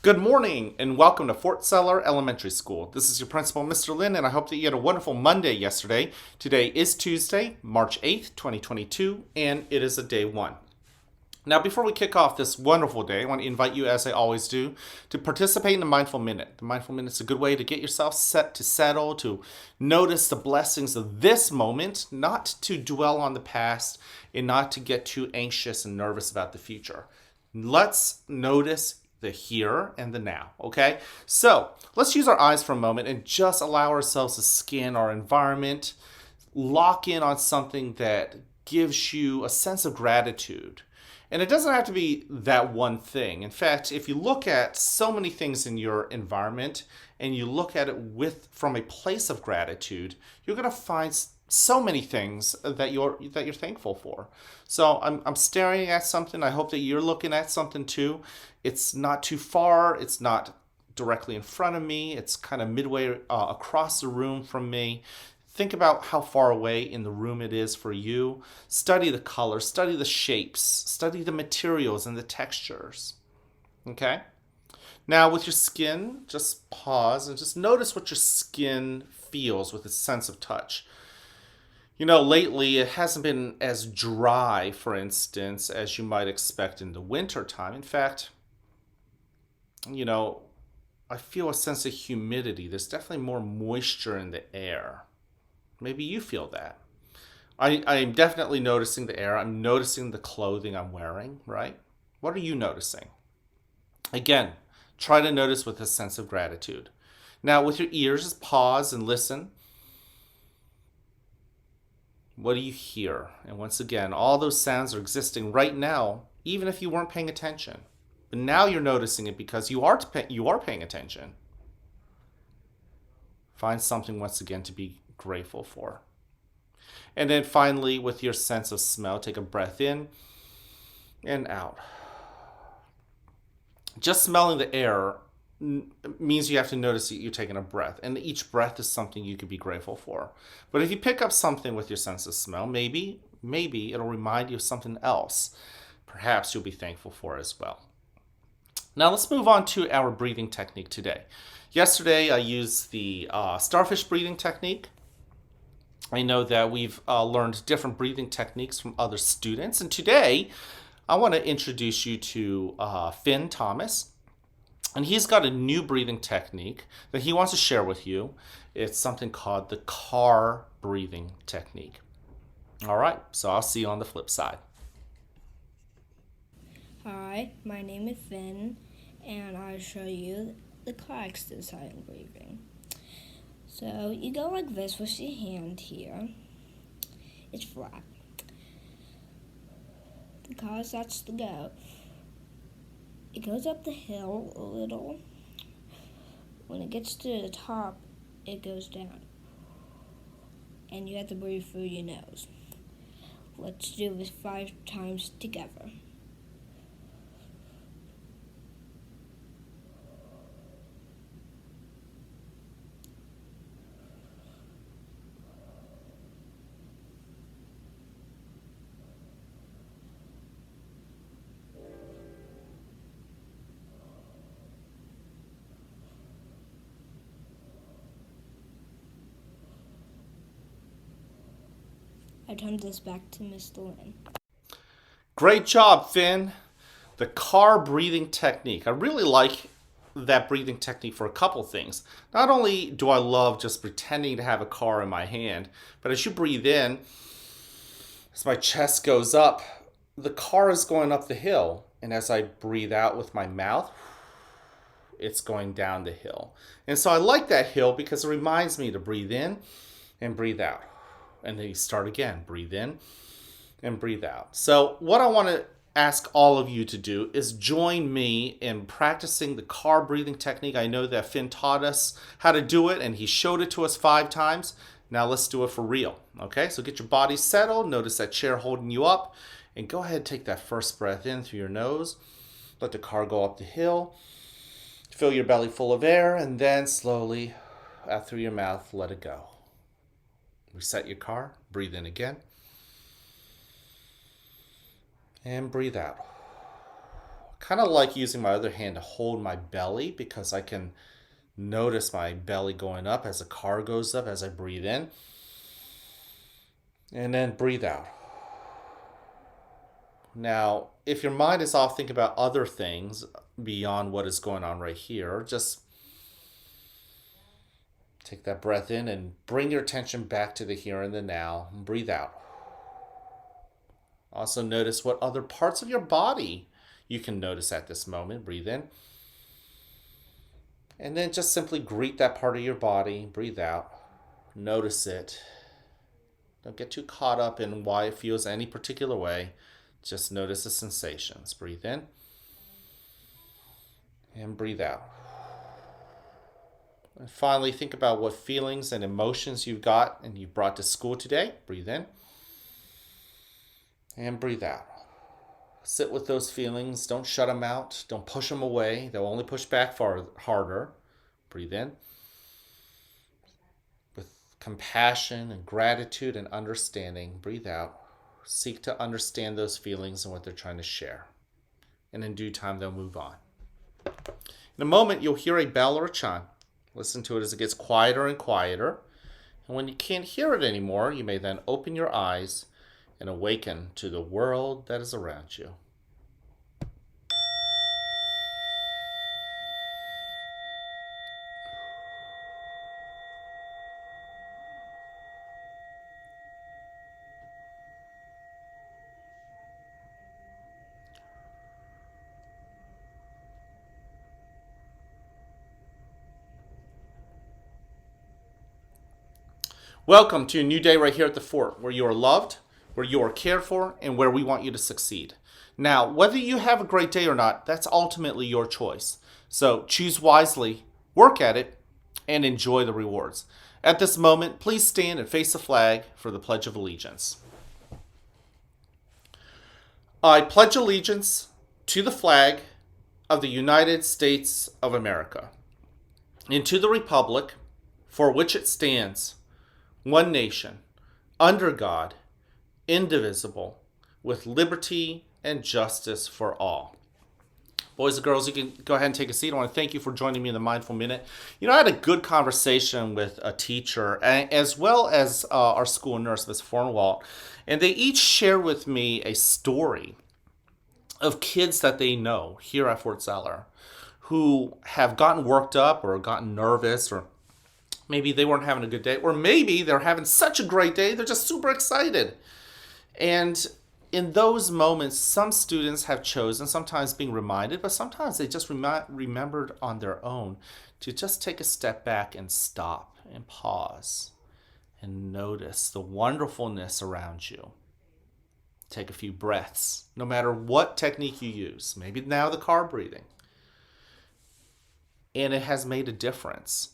Good morning and welcome to Fort Seller Elementary School. This is your principal, Mr. Lin, and I hope that you had a wonderful Monday yesterday. Today is Tuesday, March 8th, 2022, and it is a day one. Now, before we kick off this wonderful day, I want to invite you, as I always do, to participate in the Mindful Minute. The Mindful Minute is a good way to get yourself set to settle, to notice the blessings of this moment, not to dwell on the past, and not to get too anxious and nervous about the future. Let's notice the here and the now, okay? So let's use our eyes for a moment and just allow ourselves to scan our environment, lock in on something that gives you a sense of gratitude. And it doesn't have to be that one thing. In fact, if you look at so many things in your environment and you look at it from a place of gratitude, you're going to find so many things that you're thankful for. So I'm staring at something. I hope that you're looking at something too. It's not too far. It's not directly in front of me. It's kind of midway across the room from me. Think about how far away in the room it is for you. Study the colors, study the shapes, study the materials and the textures. Okay? Now, with your skin, just pause and just notice what your skin feels with a sense of touch. You know, lately it hasn't been as dry, for instance, as you might expect in the winter time. In fact, you know, I feel a sense of humidity. There's definitely more moisture in the air. Maybe you feel that. I'm definitely noticing the air. I'm noticing the clothing I'm wearing, right? What are you noticing? Again, try to notice with a sense of gratitude. Now, with your ears, just pause and listen. What do you hear? And once again, all those sounds are existing right now, even if you weren't paying attention. But now you're noticing it because you are paying attention. Find something once again to be grateful for. And then finally, with your sense of smell, take a breath in and out. Just smelling the air means you have to notice that you're taking a breath, and each breath is something you could be grateful for. But if you pick up something with your sense of smell, maybe it'll remind you of something else. Perhaps you'll be thankful for as well. Now let's move on to our breathing technique today. Yesterday I used the starfish breathing technique. I know that we've learned different breathing techniques from other students, and today I want to introduce you to Finn Thomas. And he's got a new breathing technique that he wants to share with you. It's something called the car breathing technique. All right, so I'll see you on the flip side. Hi, my name is Finn, and I'll show you the car exercise breathing. So you go like this with your hand here. It's flat. The car starts to go. It goes up the hill a little. When it gets to the top, it goes down. And you have to breathe through your nose. Let's do this 5 times together. I turn this back to Mr. Lin. Great job, Finn. The car breathing technique. I really like that breathing technique for a couple things. Not only do I love just pretending to have a car in my hand, but as you breathe in, as my chest goes up, the car is going up the hill. And as I breathe out with my mouth, it's going down the hill. And so I like that hill because it reminds me to breathe in and breathe out. And then you start again, breathe in and breathe out. So what I want to ask all of you to do is join me in practicing the car breathing technique. I know that Finn taught us how to do it and he showed it to us 5 times. Now let's do it for real. Okay, so get your body settled. Notice that chair holding you up. And go ahead and take that first breath in through your nose. Let the car go up the hill. Fill your belly full of air and then slowly out through your mouth, let it go. Reset your car. Breathe in again. And breathe out. kind of like using my other hand to hold my belly because I can notice my belly going up as the car goes up as I breathe in. And then breathe out. Now, if your mind is off thinking about other things beyond what is going on right here, just take that breath in and bring your attention back to the here and the now. And breathe out. Also notice what other parts of your body you can notice at this moment. Breathe in. And then just simply greet that part of your body. Breathe out. Notice it. Don't get too caught up in why it feels any particular way. Just notice the sensations. Breathe in. And breathe out. And finally, think about what feelings and emotions you've got and you brought to school today. Breathe in. And breathe out. Sit with those feelings. Don't shut them out. Don't push them away. They'll only push back harder. Breathe in. With compassion and gratitude and understanding, breathe out. Seek to understand those feelings and what they're trying to share. And in due time, they'll move on. In a moment, you'll hear a bell or a chime. Listen to it as it gets quieter and quieter. And when you can't hear it anymore, you may then open your eyes and awaken to the world that is around you. Welcome to a new day right here at the fort, where you are loved, where you are cared for, and where we want you to succeed. Now, whether you have a great day or not, that's ultimately your choice. So choose wisely, work at it, and enjoy the rewards. At this moment, please stand and face the flag for the Pledge of Allegiance. I pledge allegiance to the flag of the United States of America, and to the republic for which it stands, one nation, under God, indivisible, with liberty and justice for all. Boys and girls, you can go ahead and take a seat. I want to thank you for joining me in the Mindful Minute. You know, I had a good conversation with a teacher as well as our school nurse, Ms. Fornwalt, and they each shared with me a story of kids that they know here at Fort Zeller who have gotten worked up or gotten nervous, or maybe they weren't having a good day, or maybe they're having such a great day, they're just super excited. And in those moments, some students have chosen, sometimes being reminded, but sometimes they just remembered on their own to just take a step back and stop and pause and notice the wonderfulness around you. Take a few breaths, no matter what technique you use. Maybe now the car breathing. And it has made a difference.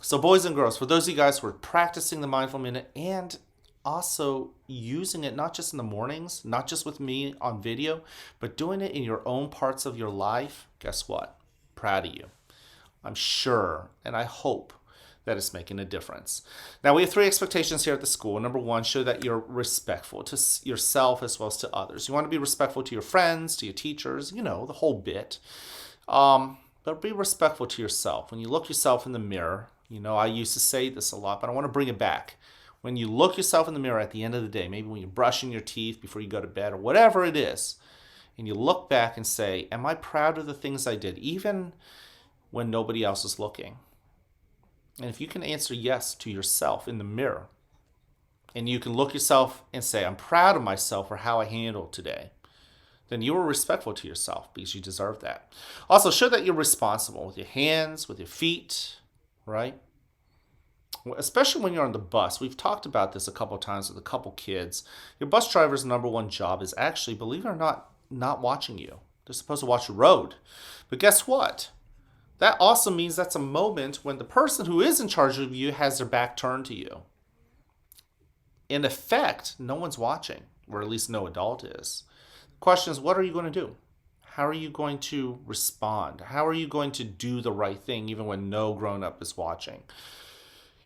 So boys and girls, for those of you guys who are practicing the Mindful Minute and also using it not just in the mornings, not just with me on video, but doing it in your own parts of your life, guess what? Proud of you. I'm sure and I hope that it's making a difference. Now, we have 3 expectations here at the school. Number 1, show that you're respectful to yourself as well as to others. You want to be respectful to your friends, to your teachers, you know, the whole bit. But be respectful to yourself. When you look yourself in the mirror, you know, I used to say this a lot, but I want to bring it back. When you look yourself in the mirror at the end of the day, maybe when you're brushing your teeth before you go to bed or whatever it is, and you look back and say, am I proud of the things I did, even when nobody else is looking? And if you can answer yes to yourself in the mirror, and you can look yourself and say, I'm proud of myself for how I handled today, then you are respectful to yourself because you deserve that. Also, show that you're responsible with your hands, with your feet, right? Especially when you're on the bus. We've talked about this a couple of times with a couple kids. Your bus driver's number 1 job is actually, believe it or not watching you. They're supposed to watch the road. But guess what? That also means that's a moment when the person who is in charge of you has their back turned to you. In effect, no one's watching, or at least no adult is. The question is, what are you going to do? How are you going to respond? How are you going to do the right thing even when no grown-up is watching?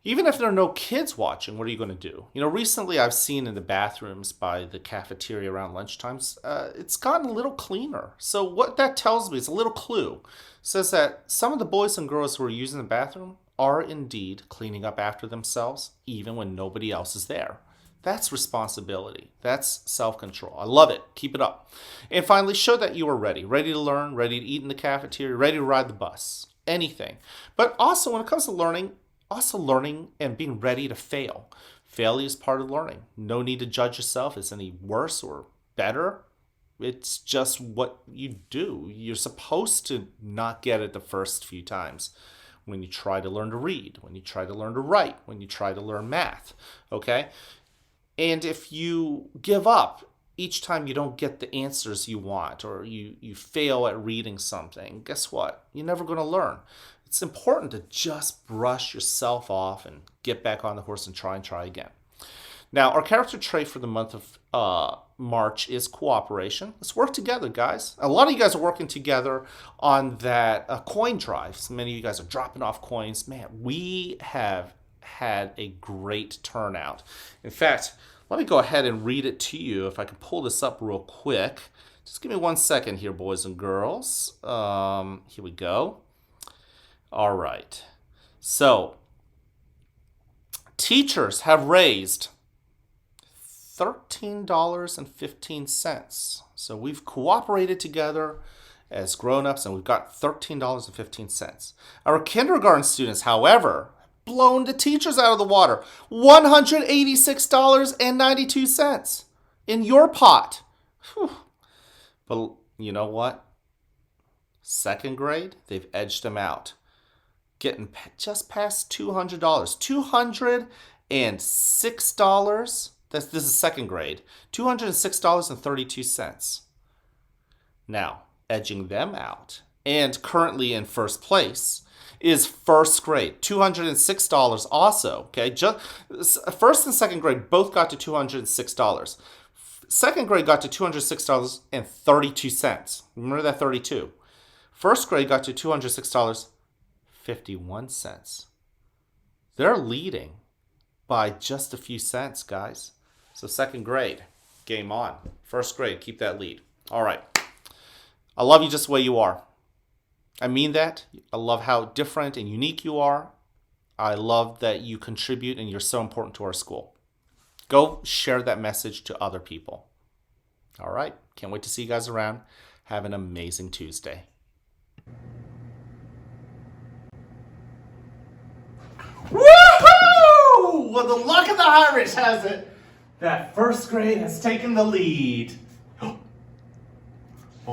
Even if there are no kids watching, what are you going to do? Recently I've seen in the bathrooms by the cafeteria around lunchtimes, it's gotten a little cleaner. So what that tells me is a little clue. It says that some of the boys and girls who are using the bathroom are indeed cleaning up after themselves, even when nobody else is there. That's responsibility. That's self-control. I love it. Keep it up. And finally, show that you are ready. Ready to learn, ready to eat in the cafeteria, ready to ride the bus. Anything. But also, when it comes to learning, and being ready to fail. Failure is part of learning. No need to judge yourself as any worse or better. It's just what you do. You're supposed to not get it the first few times. When you try to learn to read, when you try to learn to write, when you try to learn math, okay? And if you give up each time you don't get the answers you want, or you fail at reading something, guess what? You're never going to learn. It's important to just brush yourself off and get back on the horse and try again. Now, our character trait for the month of March is cooperation. Let's work together, guys. A lot of you guys are working together on that coin drive. So many of you guys are dropping off coins. Man, we have had a great turnout. In fact, let me go ahead and read it to you if I can pull this up real quick. Just give me 1 second here, boys and girls. Here we go. All right. So, teachers have raised $13.15. So we've cooperated together as grown-ups and we've got $13.15. Our kindergarten students, however, blown the teachers out of the water. $186.92 in your pot. Whew. But you know what? Second grade, they've edged them out. Getting just past $200. $206. This is second grade. $206.32. Now, edging them out, and currently in first place, is first grade. $206 also. Okay, first and second grade both got to $206. Second grade got to $206.32. Remember that 32. First grade got to $206.51. They're leading by just a few cents, guys. So second grade, game on. First grade, keep that lead. All right. I love you just the way you are. I mean that. I love how different and unique you are. I love that you contribute and you're so important to our school. Go share that message to other people. All right. Can't wait to see you guys around. Have an amazing Tuesday. Woohoo! Well, the luck of the Irish has it that first grade has taken the lead. Oh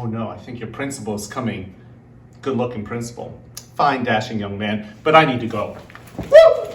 no, I think your principal is coming. Good looking principal. Fine, dashing young man, but I need to go. Woo!